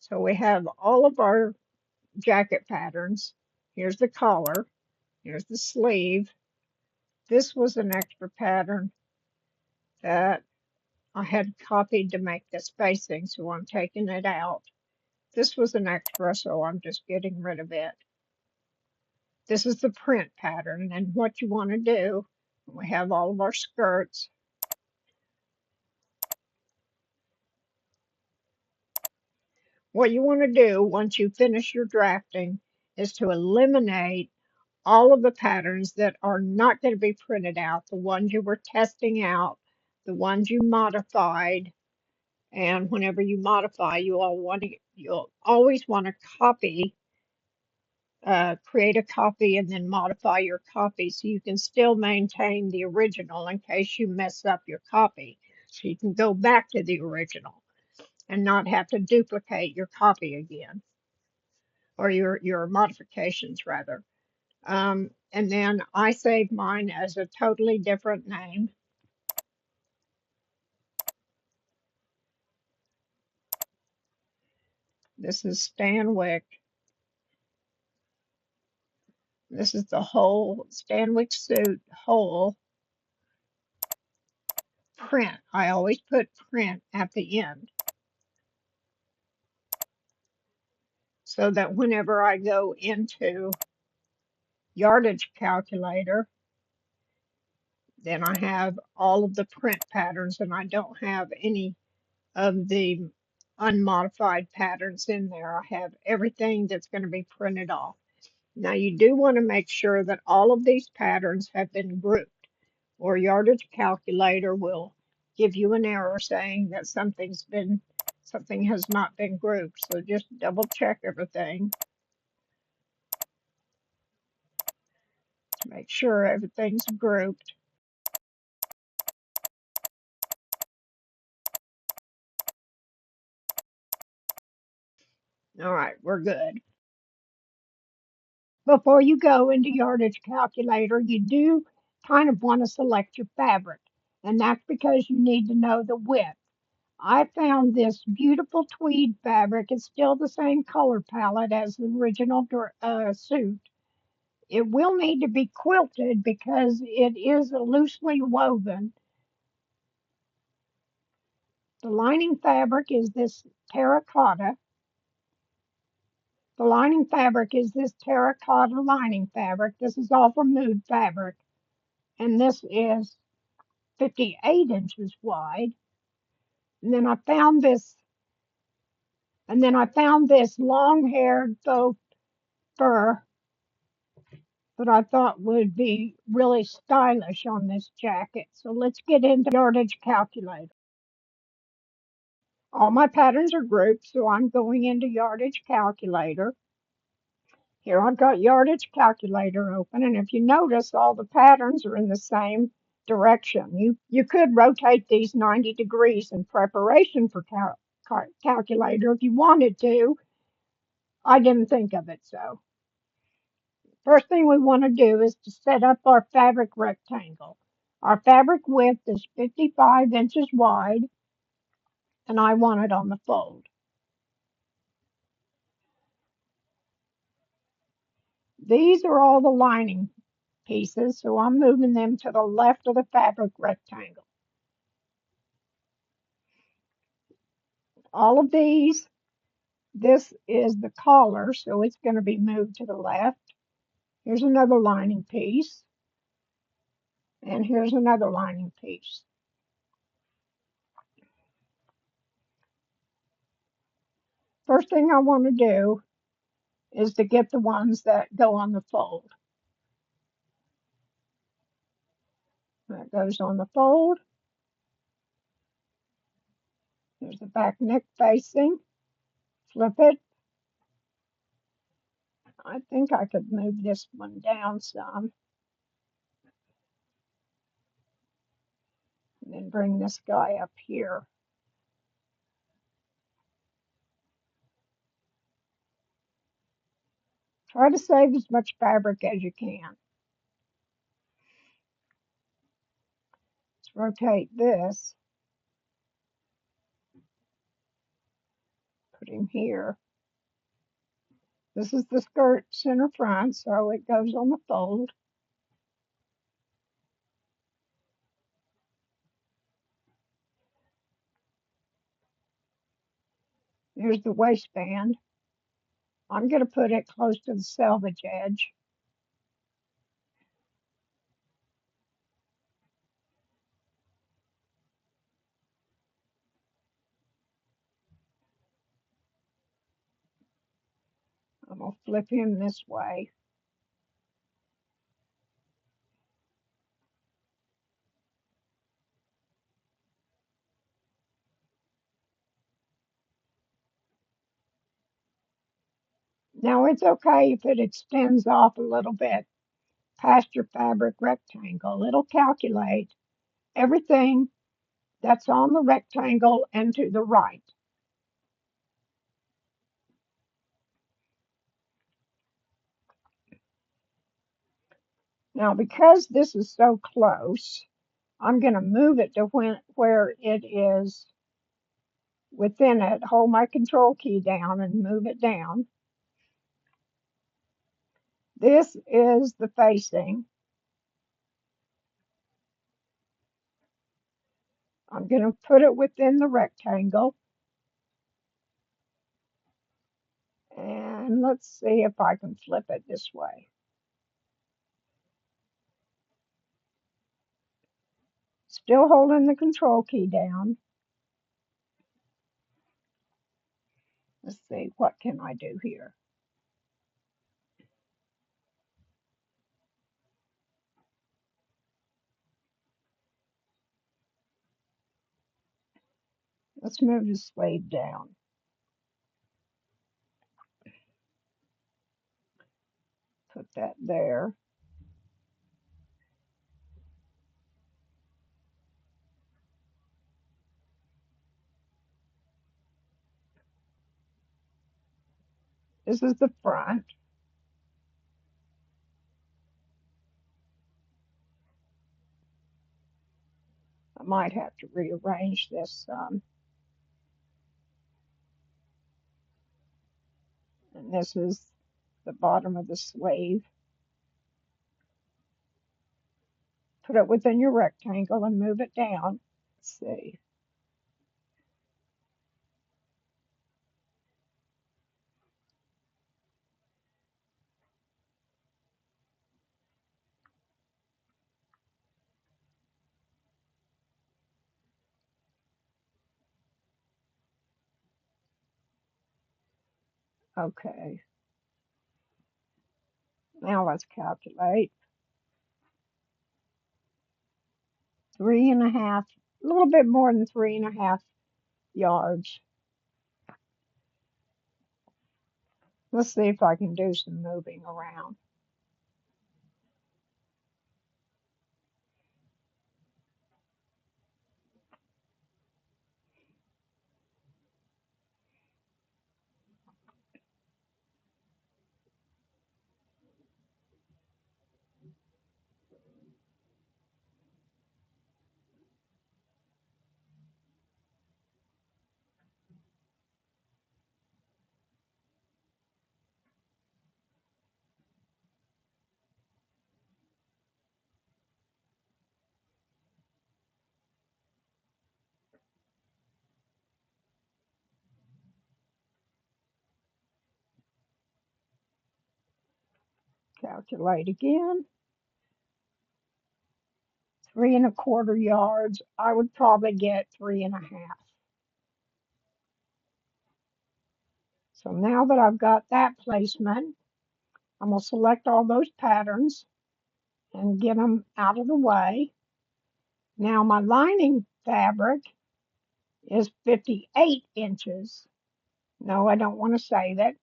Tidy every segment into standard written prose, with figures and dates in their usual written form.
So we have all of our jacket patterns. Here's the collar. Here's the sleeve. This was an extra pattern that I had copied to make the spacing, so I'm taking it out. This was an extra, so I'm just getting rid of it. This is the print pattern, and what you want to do, we have all of our skirts. What you want to do once you finish your drafting is to eliminate all of the patterns that are not going to be printed out, the ones you were testing out, the ones you modified. And whenever you modify, you'll always want to copy, create a copy and then modify your copy so you can still maintain the original in case you mess up your copy. So you can go back to the original and not have to duplicate your copy again, or your modifications rather. And then I saved mine as a totally different name. This is Stanwyck. This is the whole Stanwyck suit, whole print. I always put print at the end so that whenever I go into Yardage Calculator, then I have all of the print patterns and I don't have any of the unmodified patterns in there. I have everything that's going to be printed off. Now you do want to make sure that all of these patterns have been grouped, or Yardage Calculator will give you an error saying that something has not been grouped. So just double check everything to make sure everything's grouped. All right, we're good. Before you go into Yardage Calculator, you do kind of want to select your fabric, and that's because you need to know the width. I found this beautiful tweed fabric. It's still the same color palette as the original suit. It will need to be quilted because it is a loosely woven. The lining fabric is this terracotta. The lining fabric is this terracotta lining fabric. This is all from Mood Fabric. And this is 58 inches wide. And then I found this long-haired faux fur that I thought would be really stylish on this jacket. So let's get into Yardage Calculator. All my patterns are grouped, so I'm going into Yardage Calculator. Here I've got Yardage Calculator open, and if you notice, all the patterns are in the same direction. You could rotate these 90 degrees in preparation for calculator if you wanted to. I didn't think of it so. First thing we want to do is to set up our fabric rectangle. Our fabric width is 55 inches wide, and I want it on the fold. These are all the lining pieces, so I'm moving them to the left of the fabric rectangle. All of these, this is the collar, so it's going to be moved to the left. Here's another lining piece, and here's another lining piece. First thing I want to do is to get the ones that go on the fold. That goes on the fold. There's the back neck facing. Flip it. I think I could move this one down some. And then bring this guy up here. Try to save as much fabric as you can. Let's rotate this. Put him here. This is the skirt center front, so it goes on the fold. Here's the waistband. I'm going to put it close to the selvage edge. I'm going to flip him this way. Now it's okay if it extends off a little bit past your fabric rectangle. It'll calculate everything that's on the rectangle and to the right. Now, because this is so close, I'm going to move it to where it is within it. Hold my control key down and move it down. This is the facing. I'm going to put it within the rectangle. And let's see if I can flip it this way. Still holding the control key down. Let's see, what can I do here? Let's move the sleeve down. Put that there. This is the front. I might have to rearrange this some. And this is the bottom of the sleeve. Put it within your rectangle and move it down. Let's see. Okay. Now let's calculate. 3.5, a little bit more than 3.5 yards. Let's see if I can do some moving around. Calculate again. 3.25 yards. I would probably get 3.5. So now that I've got that placement, I'm going to select all those patterns and get them out of the way. Now my lining fabric is 58 inches. No, I don't want to say that.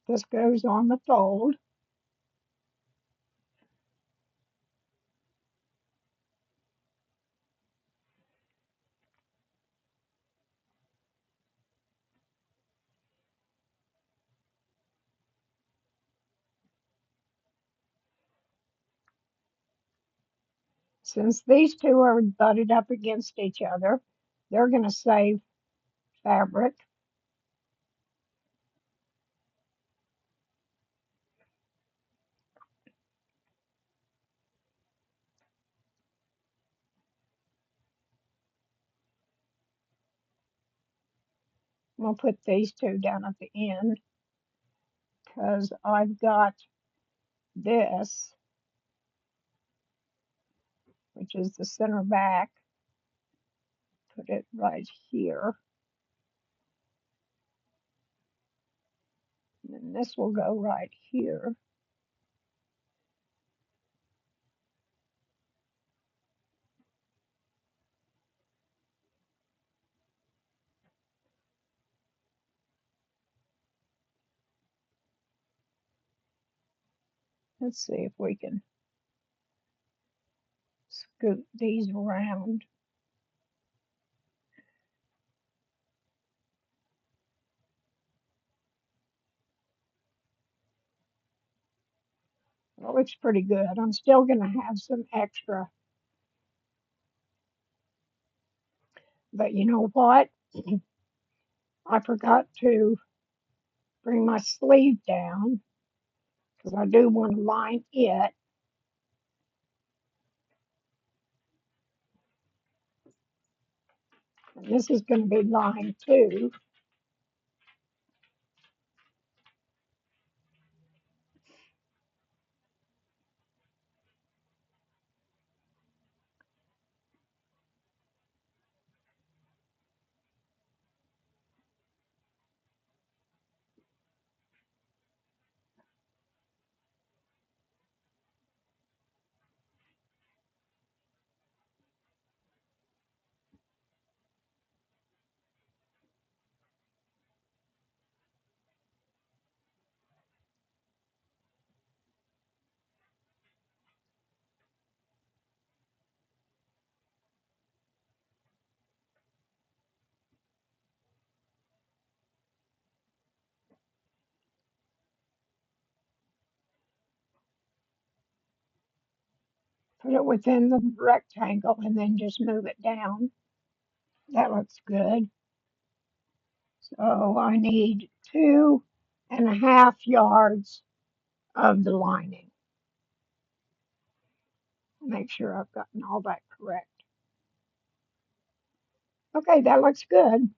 This goes on the fold. Since these two are butted up against each other, they're going to save fabric. I'm going to put these two down at the end because I've got this, which is the center back. Put it right here. And this will go right here. Let's see if we can scoot these around. It looks pretty good. I'm still going to have some extra, but you know what? I forgot to bring my sleeve down because I do want to line it. And this is going to be lined too. Put it within the rectangle and then just move it down. That looks good. So I need 2.5 yards of the lining. Make sure I've gotten all that correct. Okay, that looks good.